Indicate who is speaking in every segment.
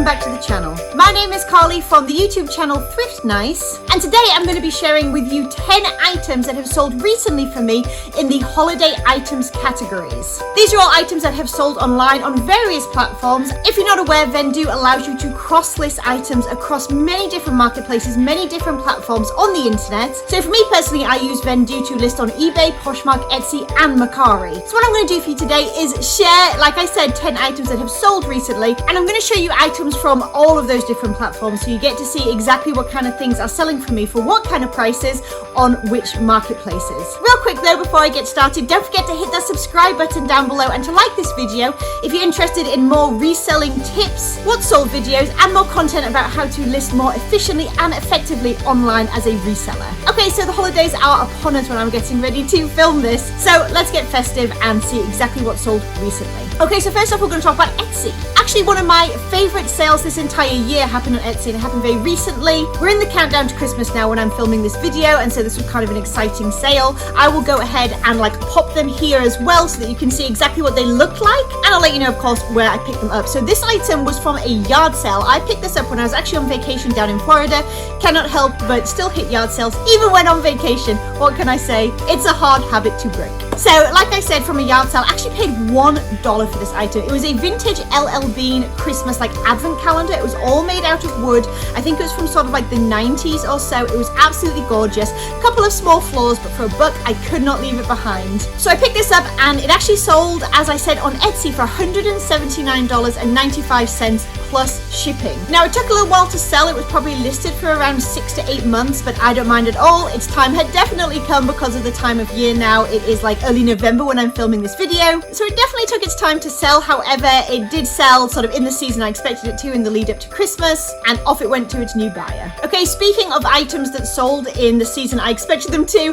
Speaker 1: back to the channel. My name is Carly from the YouTube channel Thrift Nice, and today I'm going to be sharing with you 10 items that have sold recently for me in the holiday items categories. These are all items that have sold online on various platforms. If you're not aware, Vendoo allows you to cross-list items across many different marketplaces, many different platforms on the internet. So for me personally, I use Vendoo to list on eBay, Poshmark, Etsy, and Mercari. So what I'm going to do for you today is share, like I said, 10 items that have sold recently, and I'm going to show you items from all of those different platforms so you get to see exactly what kind of things are selling for me for what kind of prices on which marketplaces. Real quick though, before I get started, don't forget to hit that subscribe button down below and to like this video if you're interested in more reselling tips, what sold videos, and more content about how to list more efficiently and effectively online as a reseller. Okay, so the holidays are upon us when I'm getting ready to film this, so let's get festive and see exactly what sold recently. Okay, so first off we're going to talk about Etsy. Actually, one of my favorite sales this entire year happened on Etsy, and it happened very recently. We're in the countdown to Christmas now when I'm filming this video, and so this was kind of an exciting sale. I will go ahead and pop them here as well so that you can see exactly what they look like, and I'll let you know of course where I picked them up. So this item was from a yard sale. I picked this up when I was actually on vacation down in Florida. Cannot help but still hit yard sales even when on vacation. What can I say? It's a hard habit to break. So like I said, from a yard sale, I actually paid $1 for this item. It was a vintage LL Bean Christmas advent calendar. It was all made out of wood. I think it was from sort of the 90s or so. It was absolutely gorgeous. A couple of small flaws, but for a buck, I could not leave it behind. So I picked this up, and it actually sold, as I said, on Etsy for $179.95 plus shipping. Now it took a little while to sell. It was probably listed for around 6 to 8 months, but I don't mind at all. Its time had definitely come because of the time of year now. It is early November when I'm filming this video, so it definitely took its time to sell. However, it did sell sort of in the season I expected it to, in the lead up to Christmas, and off it went to its new buyer. Okay, speaking of items that sold in the season I expected them to,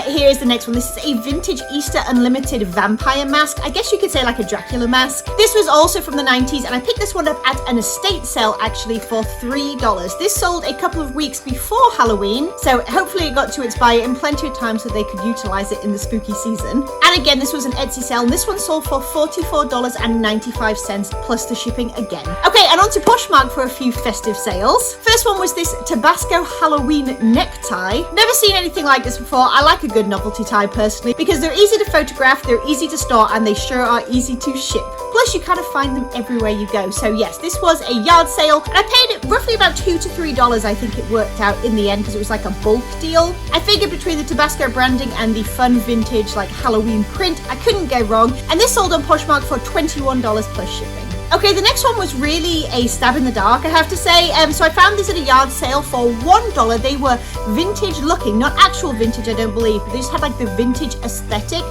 Speaker 1: here is the next one. This is a vintage Easter Unlimited vampire mask. I guess you could say like a Dracula mask. This was also from the 90s, and I picked this one up at an estate sale actually for $3. This sold a couple of weeks before Halloween, so hopefully it got to its buyer in plenty of time so they could utilize it in the spooky season. And again, this was an Etsy sale, and this one sold for $44.95 plus the shipping again. Okay, and on to Poshmark for a few festive sales. First one was this Tabasco Halloween necktie. Never seen anything like this before. I like a good novelty tie personally because they're easy to photograph, they're easy to store, and they sure are easy to ship. Plus, you kind of find them everywhere you go. So yes, this was a yard sale, and I paid roughly about $2 to $3. I think it worked out in the end because it was like a bulk deal. I figured between the Tabasco branding and the fun vintage Halloween print, I couldn't go wrong, and this sold on Poshmark for $21 plus shipping. Okay, the next one was really a stab in the dark, I have to say. So I found these at a yard sale for $1. They were vintage looking, not actual vintage, I don't believe, but they just had the vintage aesthetic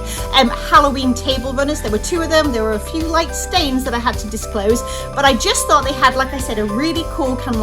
Speaker 1: Halloween table runners. There were 2 of them. There were a few light stains that I had to disclose, but I just thought they had, like I said, a really cool kind of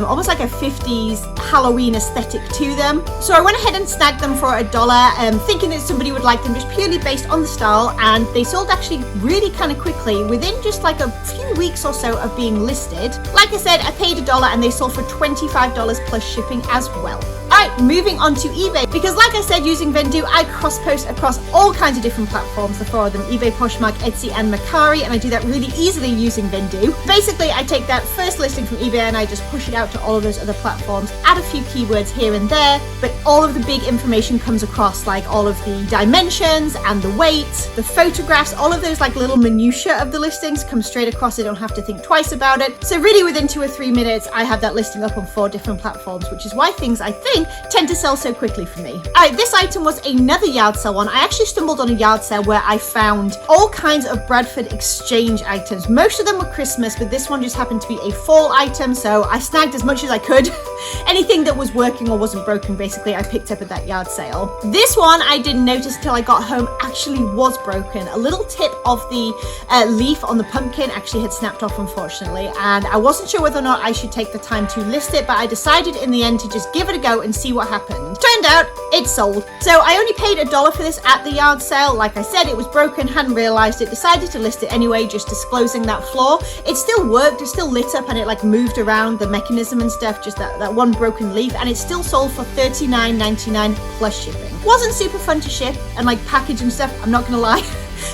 Speaker 1: almost like a 50s Halloween aesthetic to them. So I went ahead and snagged them for $1, thinking that somebody would like them just purely based on the style, and they sold actually really kind of quickly within just a few weeks or so of being listed. Like I said, I paid $1 and they sold for $25 plus shipping as well. Alright, moving on to eBay, because like I said, using Vendoo, I cross-post across all kinds of different platforms, the 4 of them: eBay, Poshmark, Etsy, and Mercari, and I do that really easily using Vendoo. Basically, I take that first listing from eBay and I just push it out to all of those other platforms, add a few keywords here and there, but all of the big information comes across, like all of the dimensions and the weight, the photographs, all of those little minutiae of the listings come straight across. I don't have to think twice about it. So really within 2 or 3 minutes, I have that listing up on 4 different platforms, which is why things, I think, tend to sell so quickly for me. Alright, this item was another yard sale one. I actually stumbled on a yard sale where I found all kinds of Bradford exchange items. Most of them were Christmas, but this one just happened to be a fall item, so I snagged as much as I could. Anything that was working or wasn't broken, basically, I picked up at that yard sale. This one I didn't notice till I got home actually was broken. A little tip of the leaf on the pumpkin actually had snapped off, unfortunately, and I wasn't sure whether or not I should take the time to list it, but I decided in the end to just give it a go and see what happened. Turned out it sold. So I only paid $1 for this at the yard sale. Like I said, it was broken, hadn't realized it, decided to list it anyway, just disclosing that flaw. It still worked, it still lit up, and it moved around the mechanism and stuff, just that one broken leaf, and it still sold for $39.99 plus shipping. Wasn't super fun to ship and package and stuff, I'm not gonna lie.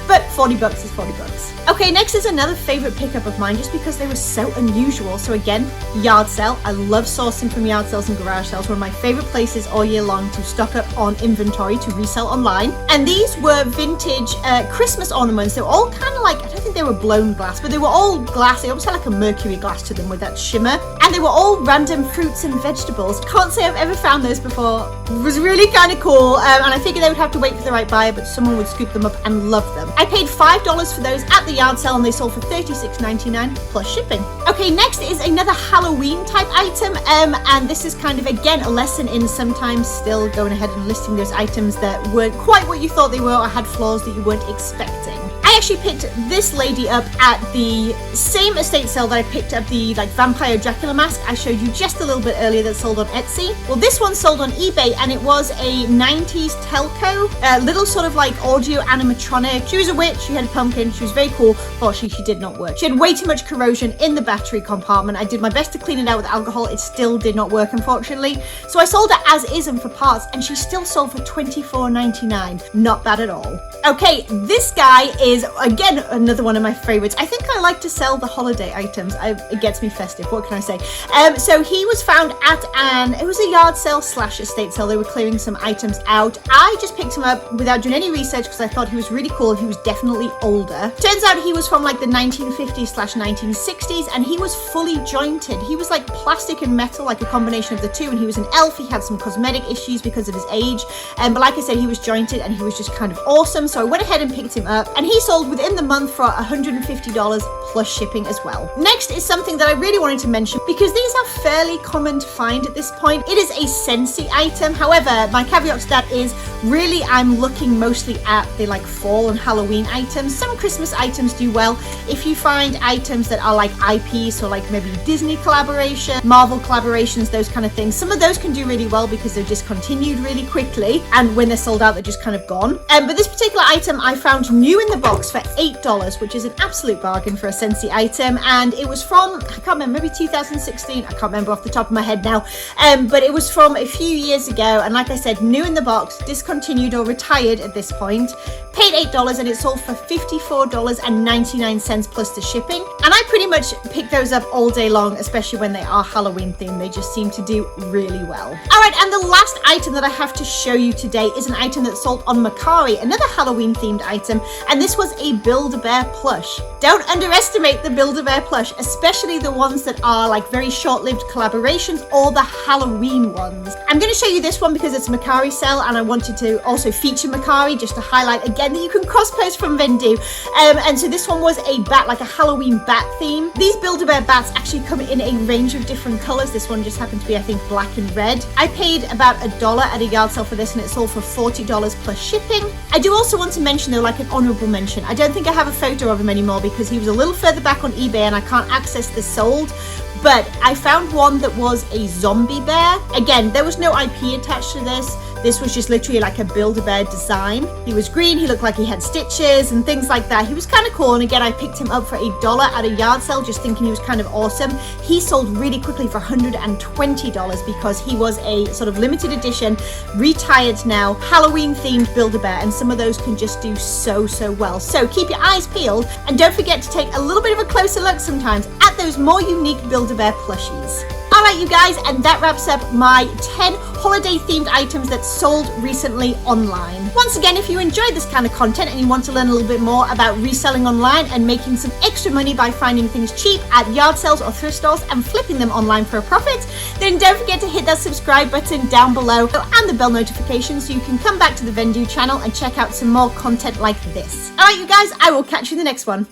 Speaker 1: but 40 bucks is 40 bucks. Okay, next is another favorite pickup of mine just because they were so unusual. So again, yard sale. I love sourcing from yard sales and garage sales, one of my favorite places all year long to stock up on inventory to resell online. And these were vintage Christmas ornaments. They were all kind of like, I don't think they were blown glass, but they were all glass. They almost had like a mercury glass to them with that shimmer. And they were all random fruits and vegetables. Can't say I've ever found those before. It was really kind of cool. And I figured they would have to wait for the right buyer, but someone would scoop them up and love them. I paid $5 for those at the yard sale and they sold for $36.99 plus shipping. Okay, next is another Halloween type item. And this is kind of, again, a lesson in sometimes still going ahead and listing those items that weren't quite what you thought they were or had flaws that you weren't expecting. I actually picked this lady up at the same estate sale that I picked up the like vampire Dracula mask I showed you just a little bit earlier that sold on Etsy. Well, this one sold on eBay and it was a 90s telco, little sort of like audio animatronic. She was a witch, she had a pumpkin, she was very cool. Fortunately, she did not work. She had way too much corrosion in the battery compartment. I did my best to clean it out with alcohol. It still did not work, unfortunately. So I sold it as is and for parts and she still sold for $24.99. Not bad at all. Okay, this guy is again another one of my favorites. I think I like to sell the holiday items. It gets me festive, what can I say? So he was found at it was a yard sale slash estate sale. They were clearing some items out. I just picked him up without doing any research because I thought he was really cool. He was definitely older. Turns out he was from like the 1950s slash 1960s and he was fully jointed. He was like plastic and metal, like a combination of the two, and he was an elf. He had some cosmetic issues because of his age, but like I said, he was jointed and he was just kind of awesome. So I went ahead and picked him up and he sold within the month for $150 plus shipping as well. Next is something that I really wanted to mention because these are fairly common to find at this point. It is a Scentsy item. However, my caveat to that is really I'm looking mostly at the like fall and Halloween items. Some Christmas items do well. If you find items that are like IP, so like maybe Disney collaboration, Marvel collaborations, those kind of things, some of those can do really well because they're discontinued really quickly and when they're sold out they're just kind of gone. But this particular item I found new in the box for $8, which is an absolute bargain for a Scentsy item, and it was from, I can't remember, maybe 2016, I can't remember off the top of my head now, but it was from a few years ago, and like I said, new in the box, discontinued or retired at this point. Paid $8 and it sold for $54.99 plus the shipping, and I pretty much pick those up all day long, especially when they are Halloween themed. They just seem to do really well. Alright, and the last item that I have to show you today is an item that sold on Mercari, another Halloween themed item, and this was a Build-A-Bear plush. Don't underestimate the Build-A-Bear plush, especially the ones that are like very short-lived collaborations or the Halloween ones. I'm going to show you this one because it's a Mercari sale and I wanted to also feature Mercari just to highlight again that you can cross-post from Vendoo. And so this one was a bat, like a Halloween bat theme. These Build-A-Bear bats actually come in a range of different colors. This one just happened to be, I think, black and red. I paid about $1 at a yard sale for this and it sold for $40 plus shipping. I do also want to mention though, like an honorable mention. I don't think I have a photo of him anymore because he was a little further back on eBay and I can't access the sold. But I found one that was a zombie bear. Again, there was no IP attached to this. This was just literally like a Build-A-Bear design. He was green, he looked like he had stitches and things like that. He was kind of cool, and again, I picked him up for $1 at a yard sale, just thinking he was kind of awesome. He sold really quickly for $120 because he was a sort of limited edition, retired now, Halloween themed Build-A-Bear, and some of those can just do so well. So keep your eyes peeled, and don't forget to take a little bit of a closer look sometimes at those more unique Build-A-Bear plushies. Alright you guys, and that wraps up my 10 holiday themed items that sold recently online. Once again, if you enjoyed this kind of content and you want to learn a little bit more about reselling online and making some extra money by finding things cheap at yard sales or thrift stores and flipping them online for a profit, then don't forget to hit that subscribe button down below and the bell notification so you can come back to the Vendoo channel and check out some more content like this. Alright you guys, I will catch you in the next one.